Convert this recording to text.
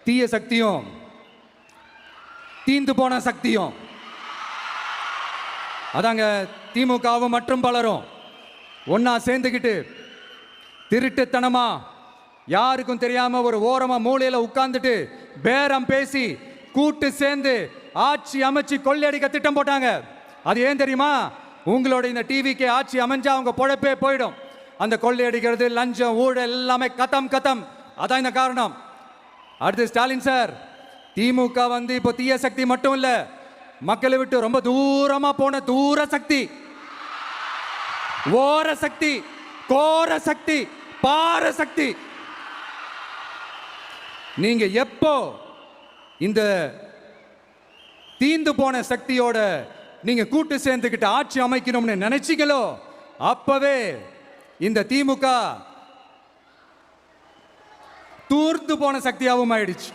தீய சக்தியும் தீந்து போன சக்தியும் அதாங்க திமுகவும் மற்றும் பலரும் ஒன்னா சேர்ந்துக்கிட்டு திருட்டுத்தனமா யாருக்கும் தெரியாம ஒரு ஓரமா மூலையில உட்கார்ந்துட்டு பேரம் பேசி கூட்டு சேர்ந்து ஆட்சி அமைச்சு கொள்ளையடிக்க திட்டம் போட்டாங்க. அது ஏன் தெரியுமா? உங்களோட இந்த டிவிக்கு ஆட்சி அமைஞ்சா அவங்க பொழப்பே போயிடும். அந்த கொள்ளையடிக்கிறது, லஞ்சம், ஊழல் எல்லாமே கதம் கதம். அதான் இந்த காரணம். அடுத்து ஸ்டாலின் சார், திமுக வந்து இப்போ தீய சக்தி மட்டும் இல்ல, மக்களை விட்டு ரொம்ப தூரமா போன தூர சக்தி, ஓர சக்தி, கோர சக்தி, பார சக்தி. நீங்க எப்போ இந்த தீந்து போன சக்தியோட நீங்க கூட்டு சேர்ந்துக்கிட்டு ஆட்சி அமைக்கணும்னு நினைச்சீங்களோ அப்பவே இந்த திமுக தூர்ந்து போன சக்தியாகவும் ஆயிடுச்சு.